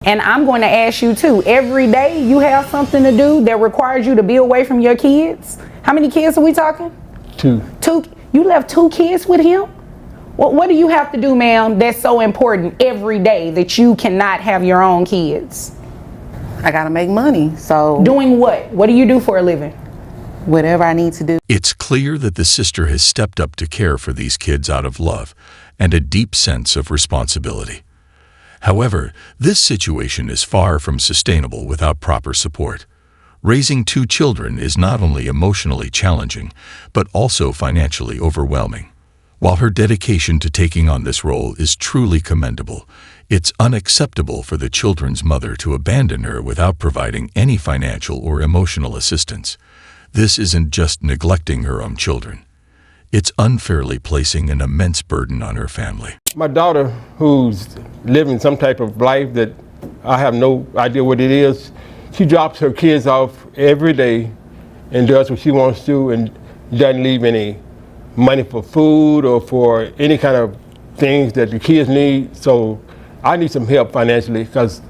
And I'm going to ask you too, every day you have something to do that requires you to be away from your kids. How many kids are we talking? Two. You left 2 kids with him? What do you have to do, ma'am, that's so important every day that you cannot have your own kids? I gotta make money, so. Doing what? What do you do for a living? Whatever I need to do. It's clear that the sister has stepped up to care for these kids out of love and a deep sense of responsibility. However, this situation is far from sustainable without proper support. Raising 2 children is not only emotionally challenging, but also financially overwhelming. While her dedication to taking on this role is truly commendable, it's unacceptable for the children's mother to abandon her without providing any financial or emotional assistance. This isn't just neglecting her own children. It's unfairly placing an immense burden on her family. My daughter, who's living some type of life that I have no idea what it is, she drops her kids off every day and does what she wants to and doesn't leave any money for food or for any kind of things that the kids need. So I need some help financially because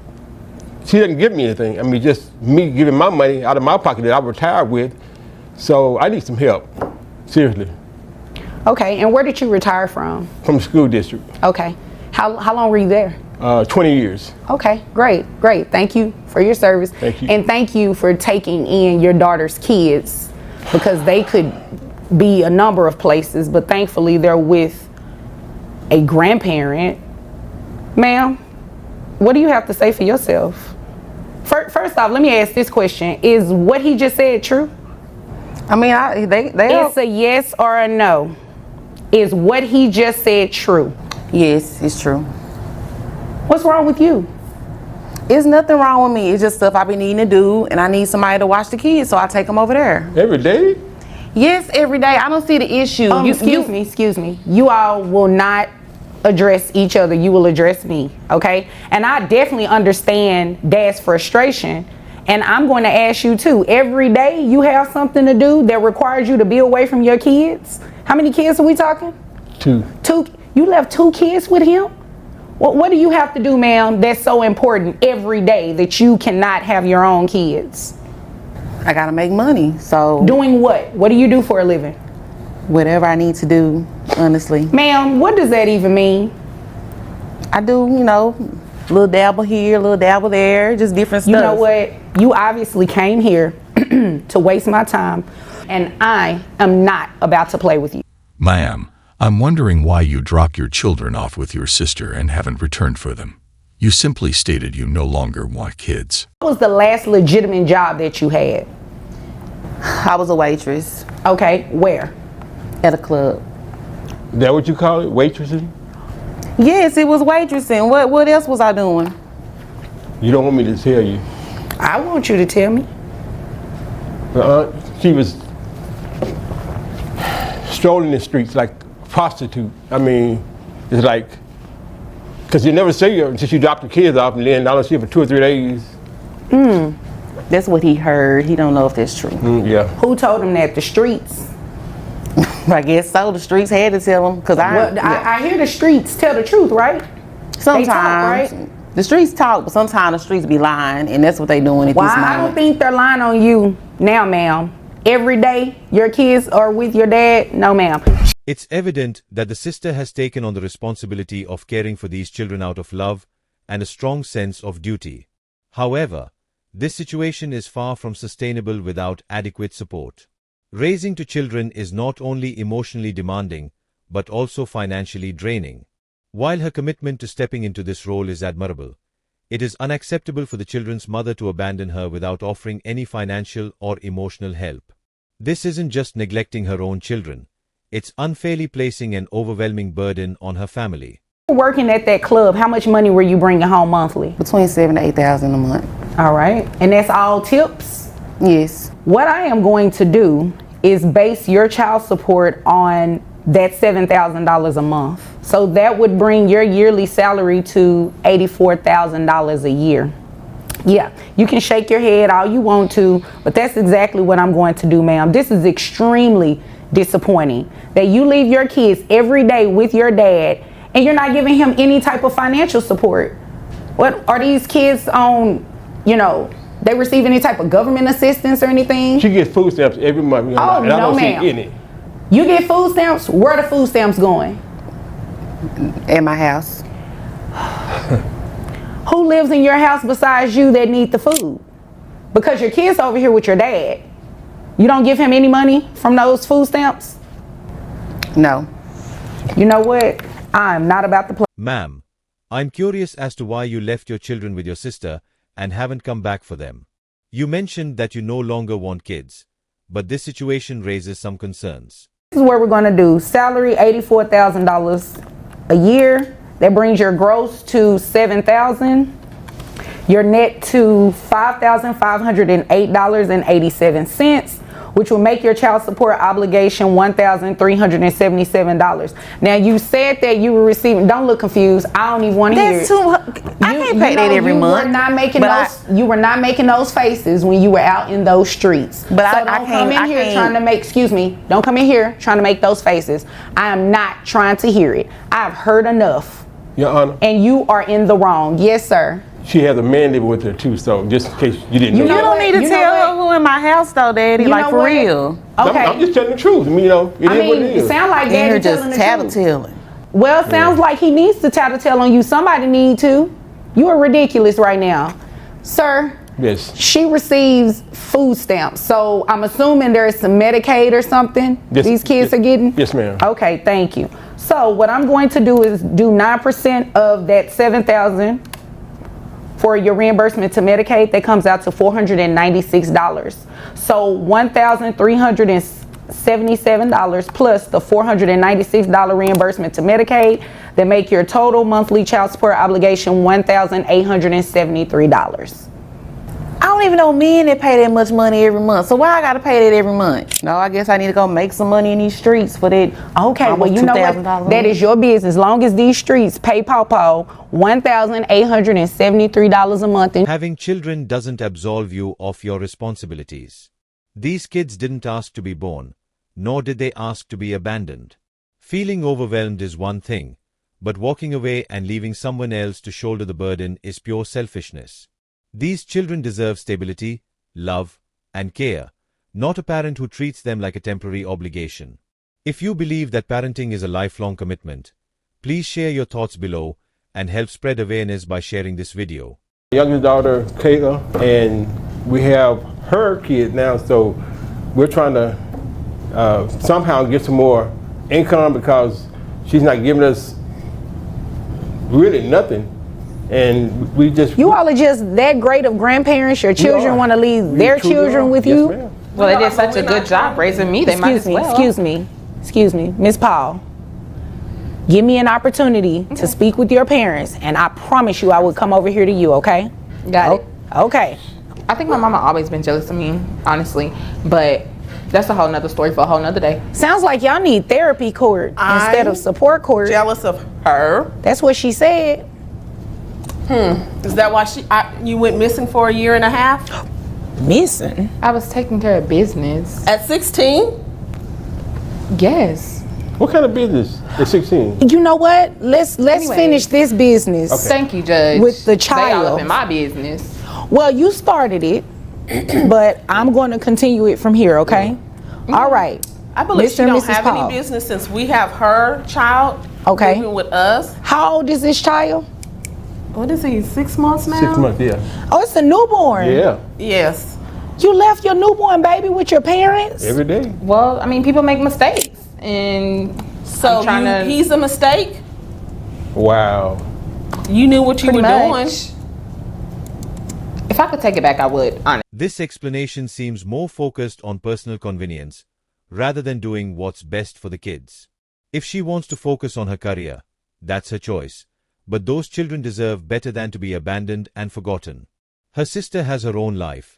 she doesn't give me anything. I mean, just me giving my money out of my pocket that I retired with. So I need some help, seriously. Okay, and where did you retire from? From the school district. Okay, how long were you there? 20 years. Okay, great. Thank you for your service. Thank you. And thank you for taking in your daughter's kids because they could be a number of places, but thankfully they're with a grandparent. Ma'am, what do you have to say for yourself? First off, let me ask this question. Is what he just said true? I mean, It's a yes or a no. Is what he just said true? Yes, it's true. What's wrong with you? There's nothing wrong with me. It's just stuff I be needing to do, and I need somebody to watch the kids, so I take them over there. Every day? Yes, every day. I don't see the issue. Excuse me. You all will not address each other. You will address me, okay? And I definitely understand Dad's frustration. And I'm going to ask you too, every day you have something to do that requires you to be away from your kids. How many kids are we talking? 2. You left 2 kids with him? What do you have to do, ma'am, that's so important every day that you cannot have your own kids? I gotta make money, so. Doing what? What do you do for a living? Whatever I need to do, honestly. Ma'am, what does that even mean? I do, little dabble here, little dabble there, just different stuff. You know what? You obviously came here to waste my time, and I am not about to play with you. Ma'am, I'm wondering why you dropped your children off with your sister and haven't returned for them. You simply stated you no longer want kids. What was the last legitimate job that you had? I was a waitress. Okay, where? At a club. Is that what you call it, waitressing? Yes, it was waitressing. What else was I doing? You don't want me to tell you. I want you to tell me. She was strolling the streets like a prostitute. I mean, it's like, because you never see her until she dropped the kids off, and then I don't see her for 2 or 3 days. That's what he heard. He don't know if that's true. Yeah. Who told him that? The streets? I guess so. The streets had to tell him, because I hear the streets tell the truth, right? Sometimes. They talk, right? The streets talk, but sometimes the streets be lying, and that's what they doing at this moment. I don't think they're lying on you now, ma'am. Every day your kids are with your dad? No, ma'am. It's evident that the sister has taken on the responsibility of caring for these children out of love and a strong sense of duty. However, this situation is far from sustainable without adequate support. Raising 2 children is not only emotionally demanding, but also financially draining. While her commitment to stepping into this role is admirable, it is unacceptable for the children's mother to abandon her without offering any financial or emotional help. This isn't just neglecting her own children, it's unfairly placing an overwhelming burden on her family. Working at that club, how much money were you bringing home monthly? Between $7,000 to $8,000 a month. All right, and that's all tips? Yes. What I am going to do is base your child support on that $7,000 a month. So that would bring your yearly salary to $84,000 a year. Yeah, you can shake your head all you want to, but that's exactly what I'm going to do, ma'am. This is extremely disappointing that you leave your kids every day with your dad and you're not giving him any type of financial support. What are these kids on, you know, they receive any type of government assistance or anything? She gets food stamps every month, you know, Oh, and I no, don't ma'am. see any. You get food stamps? Where are the food stamps going? At my house. Who lives in your house besides you that need the food? Because your kid's over here with your dad. You don't give him any money from those food stamps? No. You know what? I'm not about to play. Ma'am, I'm curious as to why you left your children with your sister and haven't come back for them. You mentioned that you no longer want kids, but this situation raises some concerns. This is what we're going to do. Salary $84,000 a year. That brings your gross to $7,000. Your net to $5,508.87, which will make your child support obligation $1,377. Now you said that you were receiving. Don't look confused. I don't even want to hear That's it. too. I can't pay that every month. You were not making but those. You were not making those faces when you were out in those streets. But so I don't can't- come in I here can't- trying to make. Excuse me. Don't come in here trying to make those faces. I am not trying to hear it. I've heard enough, Your Honor, and you are in the wrong. Yes, sir. she has a man living with her too, so just in case you didn't You know. You know don't what? need to You know tell her what? who in my house though, Daddy. You Like know for what? real. Okay. I'm just telling the truth. I mean, you know, it I is what mean, it it is. sounds like In here Daddy just telling the truth. tattletailing. Well, it sounds like he needs to tattletale on you. Somebody need to. You are ridiculous right now, sir. Yes. She receives food stamps, so I'm assuming there's some Medicaid or something Yes, these kids yes, are getting? yes, ma'am. Okay, thank you. So what I'm going to do is do 9% of that $7,000 for your reimbursement to Medicaid. That comes out to $496. So $1,377 plus the $496 reimbursement to Medicaid, that make your total monthly child support obligation $1,873. I don't even know men that pay that much money every month. So why I gotta pay that every month? No, I guess I need to go make some money in these streets for that. Okay, well, almost you know what? $2,000 That is your business. As long as these streets pay Pawpaw $1,873 a month. And Having children doesn't absolve you of your responsibilities. These kids didn't ask to be born, nor did they ask to be abandoned. Feeling overwhelmed is one thing, but walking away and leaving someone else to shoulder the burden is pure selfishness. These children deserve stability, love, and care, not a parent who treats them like a temporary obligation. If you believe that parenting is a lifelong commitment, please share your thoughts below and help spread awareness by sharing this video. Youngest daughter, Kayla, and we have her kid now, so we're trying to somehow get some more income because she's not giving us really nothing. And we just... you all are just that great of grandparents. Your children are. want to leave We their truly children are. with Yes, you. ma'am. Well, they did such a good job raising me. They might as well. Excuse me, Miss Paul. Give me an opportunity to speak with your parents, and I promise you I will come over here to you, okay? Got it. Okay. I think my mama always been jealous of me, honestly. But that's a whole nother story for a whole nother day. Sounds like y'all need therapy court instead of support court. Jealous of her. That's what she said. Is that why you went missing for a year and a half? Missing? I was taking care of business. At 16? Yes. What kind of business at 16? You know what? Let's Anyway. finish this business. Thank you, Judge. With the They all child. up in my business. Well, you started it, but I'm going to continue it from here, okay? All right. I believe Mr. she and don't Mrs. have Paul. any business since we have her child Okay. living with us. How old is this child? What is he, 6 months now? 6 months, yeah. Oh, it's a newborn. Yeah, Yes. You left your newborn baby with your parents? every day. Well, I mean, people make mistakes. And So I'm trying to- he's a mistake? Wow. You knew what you pretty were much. doing. If I could take it back, I would, honestly. This explanation seems more focused on personal convenience rather than doing what's best for the kids. If she wants to focus on her career, that's her choice. But those children deserve better than to be abandoned and forgotten. Her sister has her own life,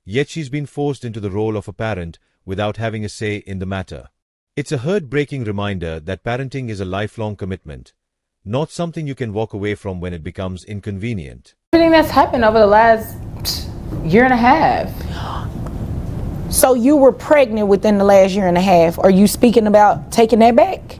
yet she's been forced into the role of a parent without having a say in the matter. It's a heart-breaking reminder that parenting is a lifelong commitment, not something you can walk away from when it becomes inconvenient. Everything that's happened over the last year and a half. So you were pregnant within the last year and a half. Are you speaking about taking that back?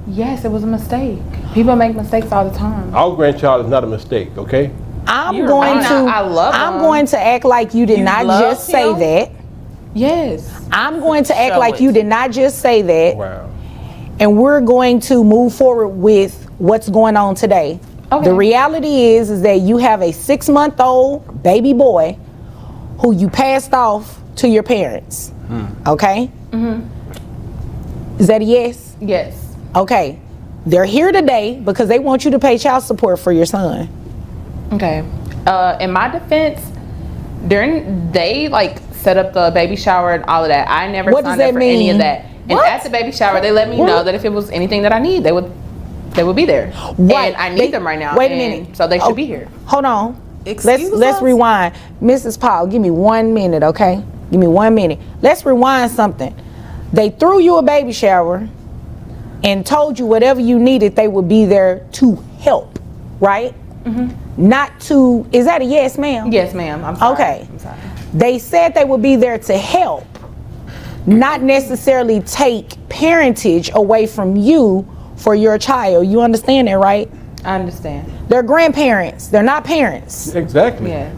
Yes, it was a mistake. People make mistakes all the time. Our grandchild is not a mistake, okay? I'm You're going right. to I love I'm him. going to act like you did not love just say him? that. Yes. I'm going to act Show like it. you did not just say that. Wow. And we're going to move forward with what's going on today. Okay. The reality is that you have a 6-month-old baby boy who you passed off to your parents. Okay? Is that a yes? Yes. Okay. They're here today because they want you to pay child support for your son. Okay. In my defense, they like set up the baby shower and all of that. I never What does signed up that for any mean? of that. And What? at the baby shower, they let me know that if it was anything that I need, they would be there. Right. And I need them right now. Wait a and minute. So they should Oh, be here. Hold on. Excuse Let's us? rewind. Mrs. Paul, give me 1 minute, okay? Give me 1 minute. Let's rewind something. They threw you a baby shower and told you whatever you needed, they would be there to help, right? Not to, is that a yes, ma'am? Yes, ma'am. I'm sorry. Okay. I'm sorry. They said they would be there to help, not necessarily take parentage away from you for your child. You understand that, right? I understand. They're grandparents. They're not parents. Exactly. Yes.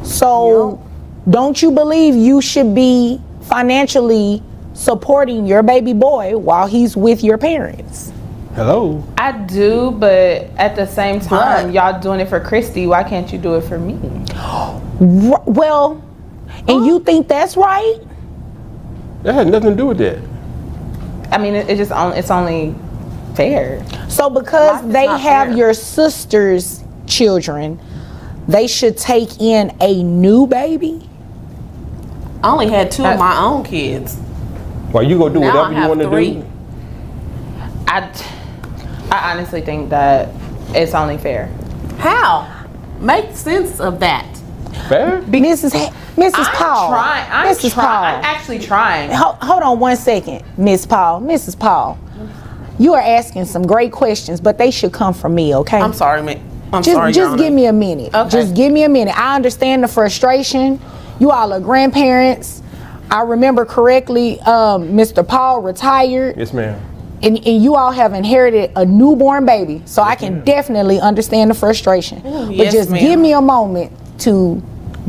So don't you believe you should be financially supporting your baby boy while he's with your parents? Hello. I do, but at the same time, But- y'all doing it for Christy. Why can't you do it for me? Well, and you think that's right? That has nothing to do with that. I mean, it's only fair. So because Life is they not have fair. your sister's children, they should take in a new baby? I only had 2 of my own kids. Well, you gonna do Now I whatever you have want to 3. do. I honestly think that it's only fair. How? Make sense of that. Fair? Mrs. Paul. I'm Mrs. trying. Paul. I'm actually trying. Hold on 1 second, Miss Paul. Mrs. Paul, you are asking some great questions, but they should come from me, okay? I'm sorry, I'm sorry, Your Just Honor. give me a minute. Okay. Just give me a minute. I understand the frustration. You all are grandparents. I remember correctly, Mr. Paul retired, Yes, ma'am. and you all have inherited a newborn baby. So I can definitely understand the frustration. But yes, just ma'am. give me a moment to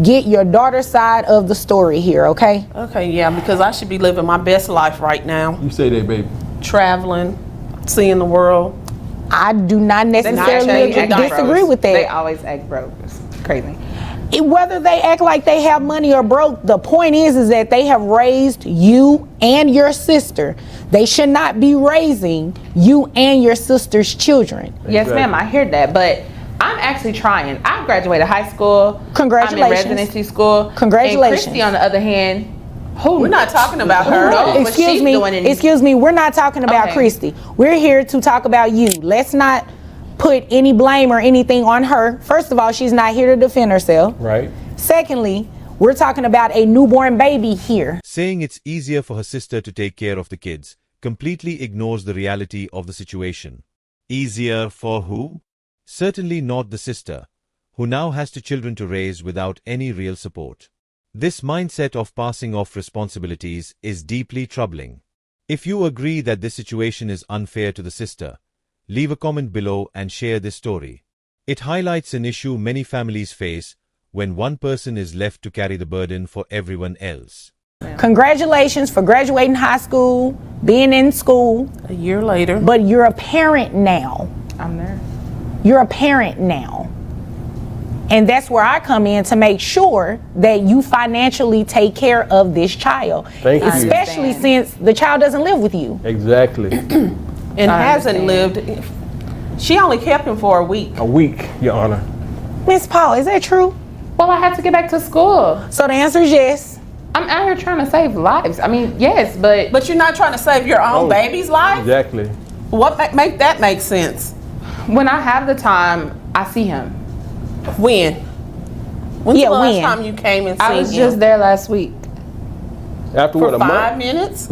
get your daughter's side of the story here, okay? Okay, yeah, because I should be living my best life right now. You say that, baby. Traveling, seeing the world. I do not necessarily act disagree broke. with They that. always act broke. It's crazy. Whether they act like they have money or broke, the point is that they have raised you and your sister. They should not be raising you and your sister's children. Yes, Exactly. ma'am. I hear that, but I'm actually trying. I graduated high school. Congratulations. I'm in residency school. Congratulations. And Christy, on the other hand, We're not talking about Who her. knows? what Excuse she's me, doing in- excuse me, we're not talking about Okay. Christy. We're here to talk about you. Let's not put any blame or anything on her. First of all, she's not here to defend herself. Right? Secondly, we're talking about a newborn baby here. Saying it's easier for her sister to take care of the kids completely ignores the reality of the situation. Easier for who? Certainly not the sister, who now has 2 children to raise without any real support. This mindset of passing off responsibilities is deeply troubling. If you agree that this situation is unfair to the sister, leave a comment below and share this story. It highlights an issue many families face when one person is left to carry the burden for everyone else. Congratulations for graduating high school, being in school, A year later. but you're a parent now. I'm there. You're a parent now. And that's where I come in to make sure that you financially take care of this child. Thank you. Especially understand. since the child doesn't live with you. Exactly. And hasn't lived. She only kept him for a week. A week, Your Honor. Miss Paul, is that true? Well, I had to get back to school. So the answer is yes. I'm out here trying to save lives. I mean, yes, but But you're not trying to save your own Oh, baby's life? Exactly. What make that make sense? when I have the time, I see him. When? When's Yeah, the last when? time you came and seen I was him? just there last week. After For what, a 5 month? minutes?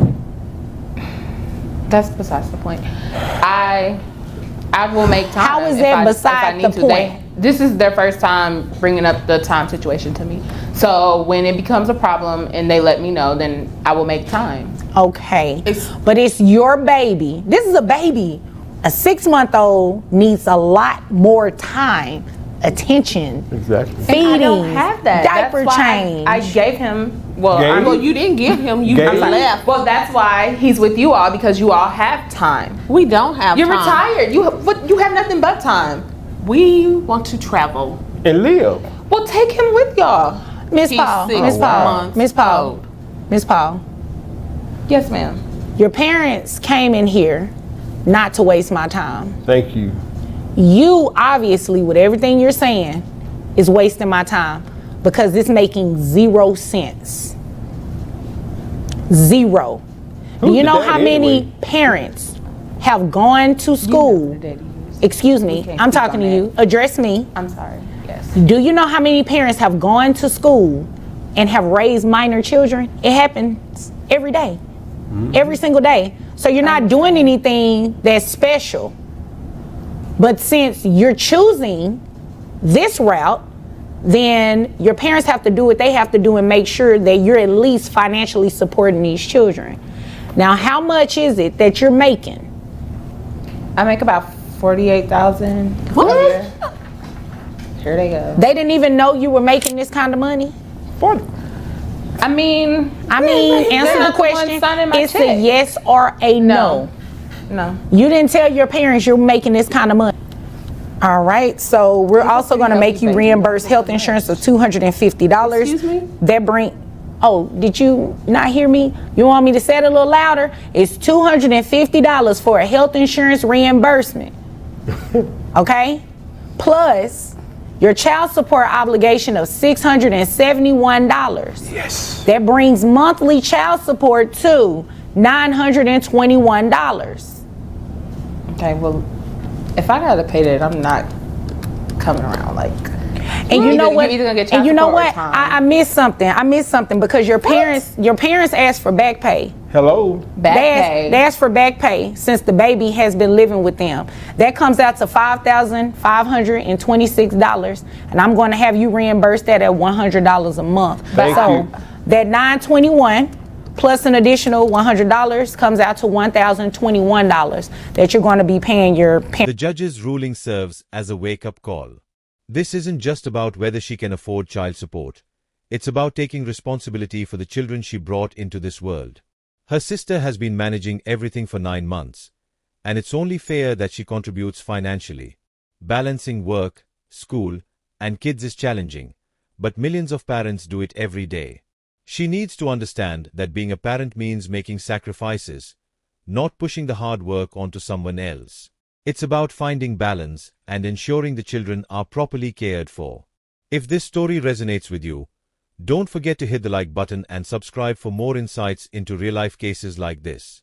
That's besides the point. I will make time. How is if that I beside need the to. point? This is their first time bringing up the time situation to me. So when it becomes a problem and they let me know, then I will make time. Okay. It's- But it's your baby. This is a baby A 6-month-old needs a lot more time, attention, Exactly. feeding, I don't have that. diaper That's why change. I gave him. Well, Gave? Well, you didn't give him. You Gave? left. well, that's why he's with you all, because you all have time. We don't have You're time. retired. You have nothing but time. We want to travel. And live. Well, take him with y'all. Miss He's Paul, 6 Miss Paul, months Miss Paul, old. Miss Paul. Yes, ma'am. Your parents came in here not to waste my time. Thank you. You obviously, with everything you're saying, is wasting my time because it's making 0 sense. 0. Do Who's you the know daddy how many anyway? parents have gone to school? Excuse me, can't I'm speak talking on to you. Address me. I'm sorry. Yes. Do you know how many parents have gone to school and have raised minor children? It happens every day, every single day. So you're not doing anything that's special. But since you're choosing this route, then your parents have to do what they have to do and make sure that you're at least financially supporting these children. Now, how much is it that you're making? I make about 48,000. What? Here they go. They didn't even know you were making this kind of money? I mean, Answer the not the one question. signing my It's a check. yes or a no. No. You didn't tell your parents you're making this kind of money. All right, so we're also going to make you reimburse health insurance of $250. Excuse me? That oh, did you not hear me? You want me to say it a little louder? It's $250 for a health insurance reimbursement. Okay? Plus your child support obligation of $671. Yes. That brings monthly child support to $921. Okay, well, if I gotta pay that, I'm not coming around. Like, And you know You're what? either gonna get And child you know support or what? time. I missed something. I missed something because your parents asked for back pay. Hello. back pay. They asked for back pay since the baby has been living with them. That comes out to $5,526, and I'm going to have you reimburse that at $100 a month. Thank so you. that $921 plus an additional $100 comes out to $1,021 that you're going to be paying your parents. The judge's ruling serves as a wake-up call. This isn't just about whether she can afford child support. It's about taking responsibility for the children she brought into this world. Her sister has been managing everything for 9 months, and it's only fair that she contributes financially. Balancing work, school, and kids is challenging, but millions of parents do it every day. She needs to understand that being a parent means making sacrifices, not pushing the hard work onto someone else. It's about finding balance and ensuring the children are properly cared for. If this story resonates with you, don't forget to hit the like button and subscribe for more insights into real-life cases like this.